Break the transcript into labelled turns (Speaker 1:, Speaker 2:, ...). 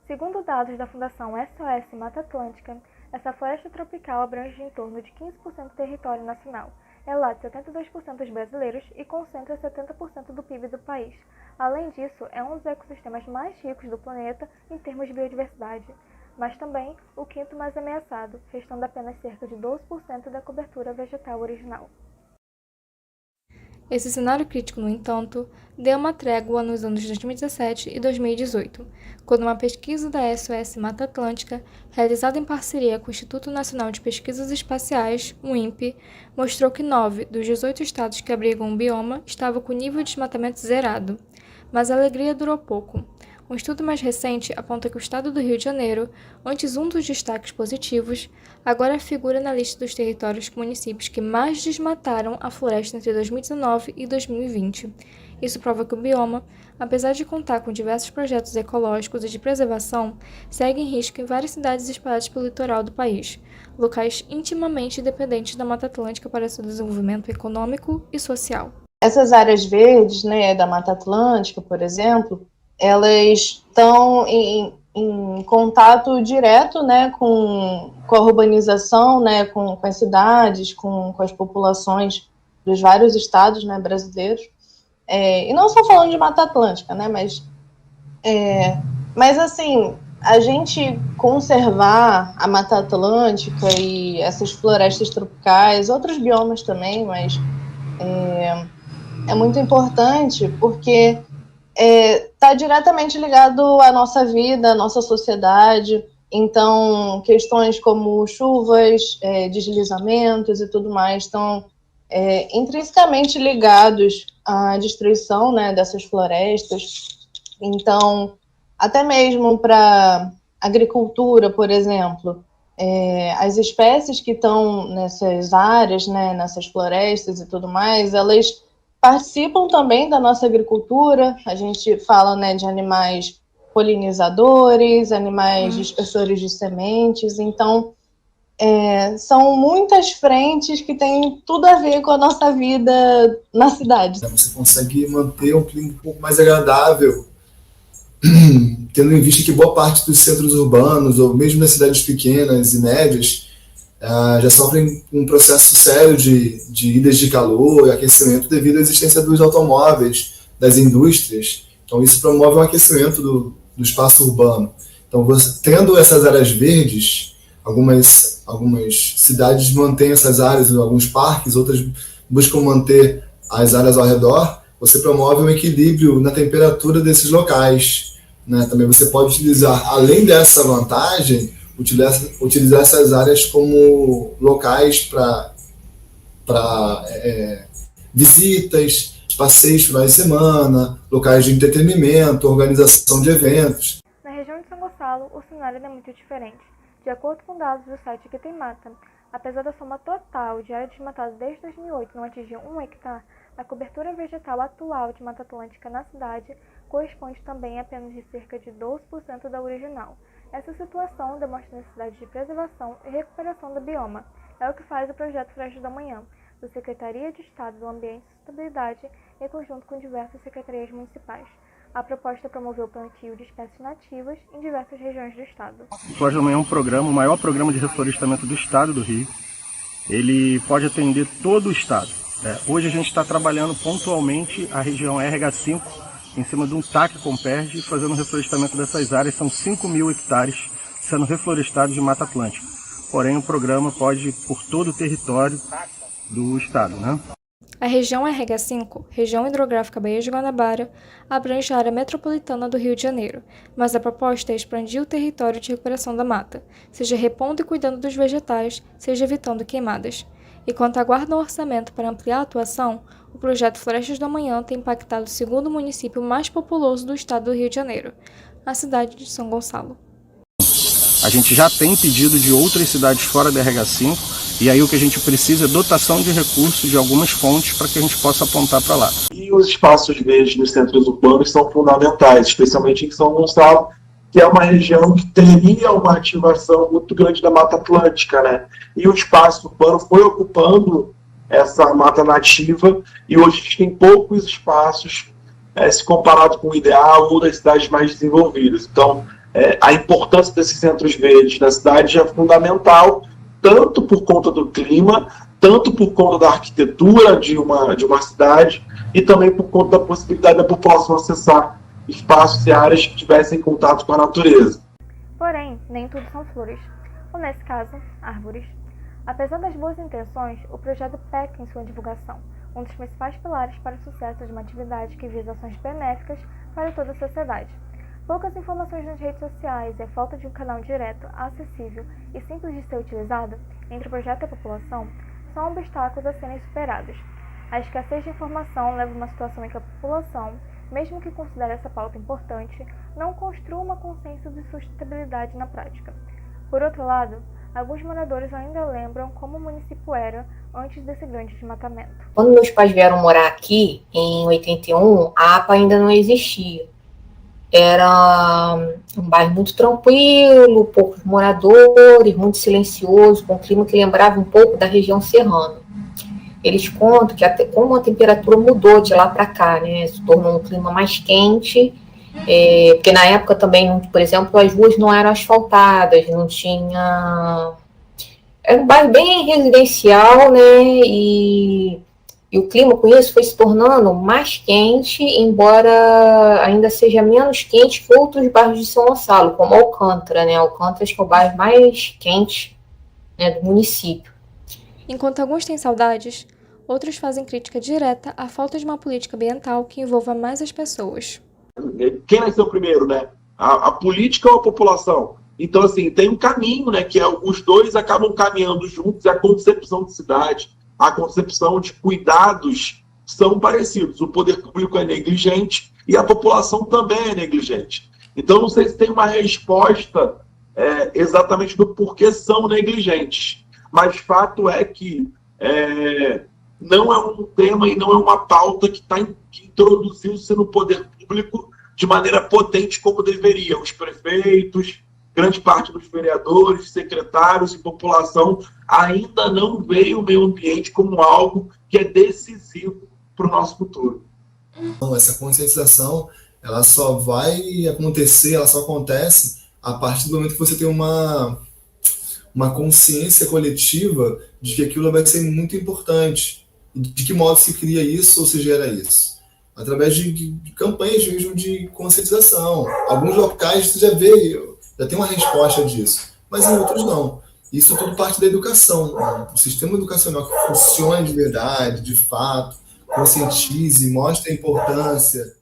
Speaker 1: Segundo dados da Fundação SOS Mata Atlântica, essa floresta tropical abrange em torno de 15% do território nacional, é lá de 72% dos brasileiros e concentra 70% do PIB do país. Além disso, é um dos ecossistemas mais ricos do planeta em termos de biodiversidade, mas também o quinto mais ameaçado, restando apenas cerca de 12% da cobertura vegetal original.
Speaker 2: Esse cenário crítico, no entanto, deu uma trégua nos anos 2017 e 2018, quando uma pesquisa da SOS Mata Atlântica, realizada em parceria com o Instituto Nacional de Pesquisas Espaciais, o INPE, mostrou que 9 dos 18 estados que abrigam o bioma estavam com nível de desmatamento zerado. Mas a alegria durou pouco. Um estudo mais recente aponta que o estado do Rio de Janeiro, antes um dos destaques positivos, agora figura na lista dos territórios com municípios que mais desmataram a floresta entre 2019 e 2020. Isso prova que o bioma, apesar de contar com diversos projetos ecológicos e de preservação, segue em risco em várias cidades espalhadas pelo litoral do país, locais intimamente dependentes da Mata Atlântica para seu desenvolvimento econômico e social.
Speaker 3: Essas áreas verdes, né, da Mata Atlântica, por exemplo, elas estão em contato direto, né, com a urbanização, né, com as cidades, com as populações dos vários estados, né, brasileiros. E não só falando de Mata Atlântica, né, mas assim, a gente conservar a Mata Atlântica e essas florestas tropicais, outros biomas também, mas é muito importante porque está diretamente ligado à nossa vida, à nossa sociedade. Então, questões como chuvas, deslizamentos e tudo mais estão intrinsecamente ligados à destruição, né, dessas florestas. Então, até mesmo para agricultura, por exemplo, as espécies que estão nessas áreas, né, nessas florestas e tudo mais, elas participam também da nossa agricultura. A gente fala, né, de animais polinizadores, animais dispersores de sementes. Então, são muitas frentes que têm tudo a ver com a nossa vida na cidade.
Speaker 4: Você consegue manter um clima um pouco mais agradável, tendo em vista que boa parte dos centros urbanos, ou mesmo das cidades pequenas e médias, já sofrem um processo sério de idas de calor e aquecimento devido à existência dos automóveis, das indústrias. Então isso promove um aquecimento do espaço urbano. Então, tendo essas áreas verdes, algumas cidades mantêm essas áreas, alguns parques, outras buscam manter as áreas ao redor. Você promove um equilíbrio na temperatura desses locais, né? Também você pode utilizar, além dessa vantagem, utilizar essas áreas como locais para visitas, passeios finais de semana, locais de entretenimento, organização de eventos.
Speaker 1: Na região de São Gonçalo, o cenário é muito diferente. De acordo com dados do site Que Tem Mata, apesar da soma total de área desmatada desde 2008 não atingir 1 hectare, a cobertura vegetal atual de Mata Atlântica na cidade corresponde também a apenas de cerca de 12% da original. Essa situação demonstra a necessidade de preservação e recuperação do bioma. É o que faz o projeto Florestas do Amanhã, da Secretaria de Estado do Ambiente e Sustentabilidade, em conjunto com diversas secretarias municipais. A proposta é promover o plantio de espécies nativas em diversas regiões do estado.
Speaker 5: O Florestas do Amanhã é um programa, o maior programa de reflorestamento do estado do Rio. Ele pode atender todo o estado. Hoje a gente está trabalhando pontualmente a região RH5, em cima de um TAC Comperge, fazendo o reflorestamento dessas áreas. São 5.000 hectares sendo reflorestados de Mata Atlântica. Porém, o programa pode ir por todo o território do estado, né?
Speaker 2: A região RH5, região hidrográfica Baía de Guanabara, abrange a área metropolitana do Rio de Janeiro, mas a proposta é expandir o território de recuperação da mata, seja repondo e cuidando dos vegetais, seja evitando queimadas. E quanto aguarda um orçamento para ampliar a atuação, o projeto Florestas do Amanhã tem impactado o segundo município mais populoso do estado do Rio de Janeiro, a cidade de São Gonçalo.
Speaker 5: A gente já tem pedido de outras cidades fora da RH5, e aí o que a gente precisa é dotação de recursos de algumas fontes para que a gente possa apontar para lá.
Speaker 6: E os espaços verdes nos centros urbanos são fundamentais, especialmente em São Gonçalo, que é uma região que teria uma ativação muito grande da Mata Atlântica, né? E o espaço urbano foi ocupando essa mata nativa, e hoje a gente tem poucos espaços se comparado com o ideal ou das cidades mais desenvolvidas. Então, a importância desses centros verdes na cidade é fundamental, tanto por conta do clima, tanto por conta da arquitetura de uma cidade e também por conta da possibilidade da população acessar espaços e áreas que tivessem contato com a natureza.
Speaker 1: Porém, nem tudo são flores, ou nesse caso, árvores. Apesar das boas intenções, o projeto peca em sua divulgação, um dos principais pilares para o sucesso de uma atividade que visa ações benéficas para toda a sociedade. Poucas informações nas redes sociais e a falta de um canal direto, acessível e simples de ser utilizado entre o projeto e a população são obstáculos a serem superados. A escassez de informação leva a uma situação em que a população, mesmo que considere essa pauta importante, não construa uma consciência de sustentabilidade na prática. Por outro lado, alguns moradores ainda lembram como o município era antes desse grande desmatamento.
Speaker 7: Quando meus pais vieram morar aqui, em 81, a APA ainda não existia. Era um bairro muito tranquilo, poucos moradores, muito silencioso, com um clima que lembrava um pouco da região serrana. Eles contam que até como a temperatura mudou de lá para cá, né, se tornou um clima mais quente, porque na época também, por exemplo, as ruas não eram asfaltadas, não tinha... Era um bairro bem residencial, né, e o clima com isso foi se tornando mais quente, embora ainda seja menos quente que outros bairros de São Gonçalo, como Alcântara, né? Alcântara acho que é o bairro mais quente, né, do município.
Speaker 2: Enquanto alguns têm saudades, outros fazem crítica direta à falta de uma política ambiental que envolva mais as pessoas.
Speaker 6: Quem nasceu primeiro, né? A política ou a população? Então, assim, tem um caminho, né? Que os dois acabam caminhando juntos, a concepção de cidade, a concepção de cuidados são parecidos. O poder público é negligente e a população também é negligente. Então, não sei se tem uma resposta exatamente do porquê são negligentes. Mas fato é que não é um tema e não é uma pauta que introduziu-se no poder público de maneira potente como deveria. Os prefeitos, grande parte dos vereadores, secretários e população ainda não veem o meio ambiente como algo que é decisivo para o nosso futuro.
Speaker 4: Então, essa conscientização, ela só vai acontecer, ela só acontece a partir do momento que você tem uma consciência coletiva de que aquilo vai ser muito importante. De que modo se cria isso ou se gera isso? Através de campanhas mesmo de conscientização. Alguns locais você já tem uma resposta disso, mas em outros não. Isso tudo parte da educação. Né? O sistema educacional que funcione de verdade, de fato, conscientize, mostre a importância